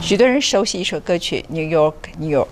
许多人熟悉一首歌曲《New York, New York》，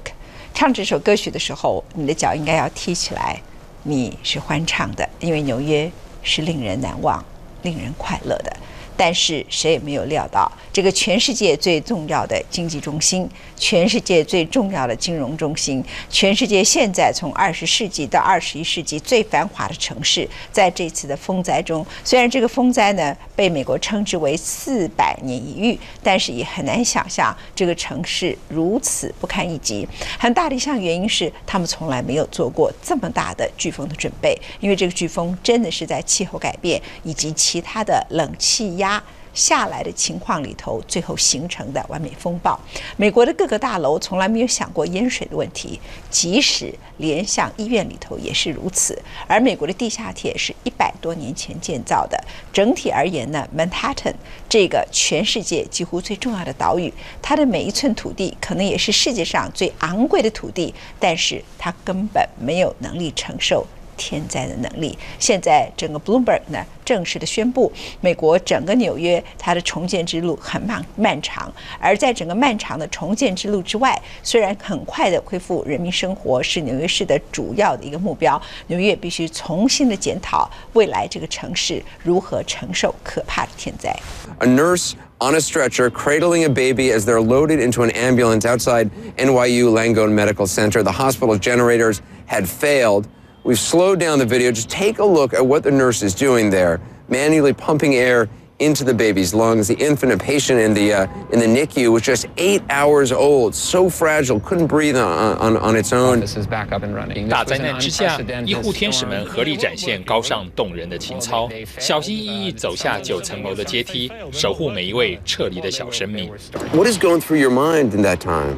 唱这首歌曲的时候，你的脚应该要踢起来，你是欢唱的，因为纽约是令人难忘、令人快乐的。但是谁也没有料到，这个全世界最重要的经济中心，全世界最重要的金融中心，全世界现在从20世纪到21世纪最繁华的城市，在这次的风灾中，虽然这个风灾呢被美国称之为400年一遇，但是也很难想象这个城市如此不堪一击。很大的一项原因是，他们从来没有做过这么大的飓风的准备，因为这个飓风真的是在气候改变以及其他的冷气压下来的情况里头，最后形成的完美风暴。美国的各个大楼从来没有想过淹水的问题，即使连像医院里头也是如此。而美国的地下铁是100多年前建造的，整体而言呢 ，Manhattan 这个全世界几乎最重要的岛屿，它的每一寸土地可能也是世界上最昂贵的土地，但是它根本没有能力承受天灾的能力。现在整个 Bloomberg 呢正式的宣布，美国整个纽约它的重建之路很漫长，而在整个漫长的重建之路之外，虽然很快的恢复人民生活是纽约市的主要的一个目标，纽约必须重新的检讨未来这个城市如何承受可怕的天灾。A nurse on a stretcher cradling a baby as they're loaded into an ambulance outside NYU Langone Medical Center. The hospital's generators had failed. We've slowed down the video. Just take a look at what the nurse is doing there, manually pumping air into the baby's lungs. The infant patient in the NICU was just 8 hours old, so fragile, couldn't breathe on its own. This is back up and running. 大灾难之下，医护天使们合力展现高尚动人的情操，小心翼翼走下9层楼的阶梯，守护每一位撤离的小生命。What is going through your mind in that time?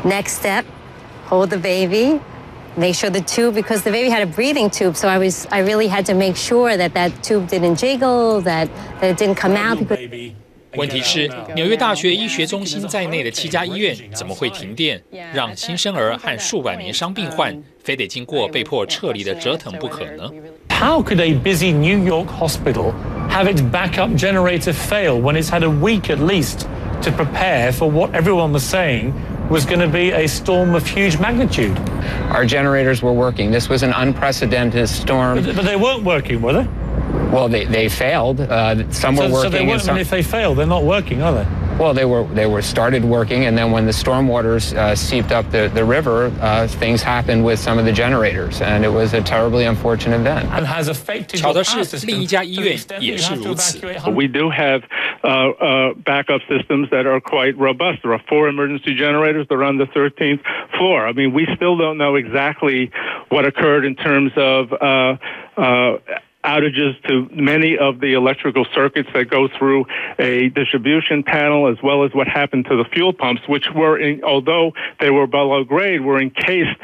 Next step, hold the baby. Make sure the tube, because the baby had a breathing tube, so I really had to make sure that tube didn't jiggle, that it didn't come out. 问题是，纽约大学医学中心在内的7家医院怎么会停电，让新生儿和数百名伤病患非得经过被迫撤离的折腾不可呢？ How could a busy New York hospital have its backup generator fail when it's had a week at least to prepare for what everyone was saying was going to be a storm of huge magnitude? Our generators were working. This was an unprecedented storm. But they weren't working, were they? Well, they failed. Some were working. So they weren't, and some, if they fail, they're not working, are they? Well, they were started working, and then when the storm waters seeped up the river, things happened with some of the generators, and it was a terribly unfortunate event. And has affected. 巧的是，另一家医院也是如此。We do have backup systems that are quite robust. There are 4 emergency generators that are on the 13th floor. I mean, we still don't know exactly what occurred in terms of outages to many of the electrical circuits that go through a distribution panel, as well as what happened to the fuel pumps, which were, although they were below grade, were encased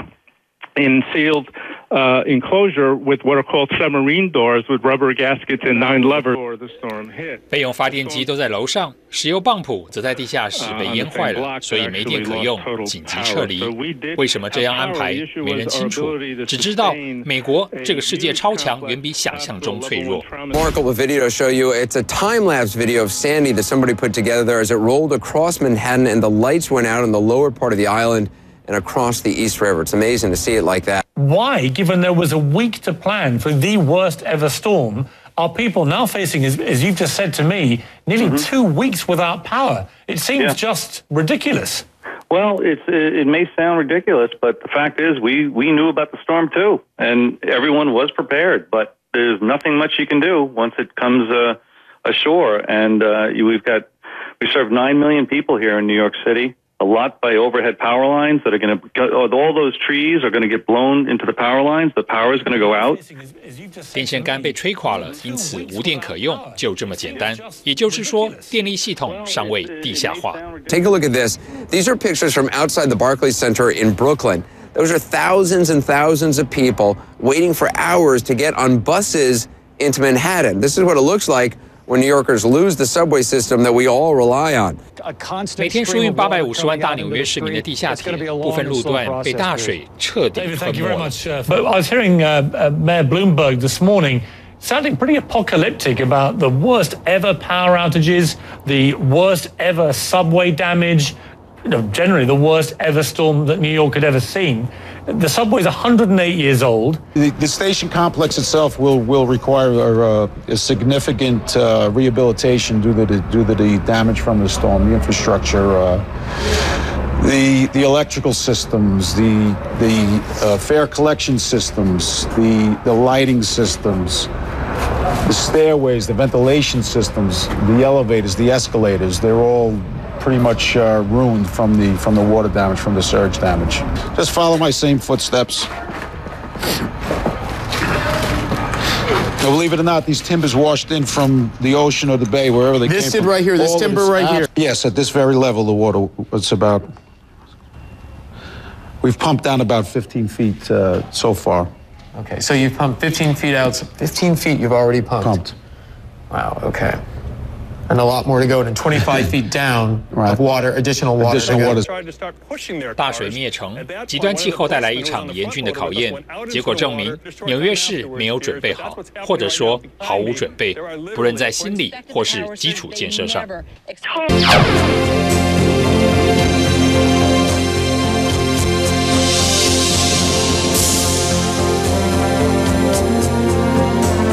in sealed enclosure with what are called submarine doors with rubber gaskets and 9 levers. The storm hit. 备用发电机都在楼上，石油泵浦则在地下室被淹坏了，所以没电可用，紧急撤离。为什么这样安排，没人清楚，只知道美国这个世界超强远比想象中脆弱。Remarkable video to show you. It's a time-lapse video of Sandy that somebody put together there as it rolled across Manhattan and the lights went out on the lower part of the island and across the East River. It's amazing to see it like that. Why, given there was a week to plan for the worst ever storm, are people now facing, as you've just said to me, nearly 2 weeks without power? It seems just ridiculous. Well, it may sound ridiculous, but the fact is we knew about the storm too, and everyone was prepared, but there's nothing much you can do once it comes ashore. And we serve 9 million people here in New York City. A lot by overhead power lines that are going to, all those trees are going to get blown into the power lines. The power is going to go out. 电线杆被吹垮了，因此无电可用，就这么简单。也就是说，电力系统尚未地下化。Take a look at this. These are pictures from outside the Barclays Center in Brooklyn. Those are thousands and thousands of people waiting for hours to get on buses into Manhattan. This is what it looks like when New Yorkers lose the subway system that we all rely on. 每天输运850万大纽约市民的地下铁，部分路段被大水彻底吞没。But I was hearing Mayor Bloomberg this morning sounding pretty apocalyptic about the worst ever power outages, the worst ever subway damage, generally the worst ever storm that New York had ever seen. The subway is 108 years old. The station complex itself will require a significant rehabilitation due to the damage from the storm, the infrastructure, the electrical systems, the fare collection systems, the lighting systems, the stairways, the ventilation systems, the elevators, the escalators. They're all pretty much ruined from the water damage, from the surge damage. Just follow my same footsteps. Now, believe it or not, these timbers washed in from the ocean or the bay, wherever they came from. This right here, this timber right here. Yes, at this very level, the water, it's about, we've pumped down about 15 feet so far. Okay, so you've pumped 15 feet out. 15 feet you've already pumped. Wow, okay. And a lot more to go, and 25 feet down of water, additional water. Additional 大水灭城，极端气候带来一场严峻的考验。结果证明，纽约市没有准备好，或者说毫无准备，不论在心理或是基础建设上。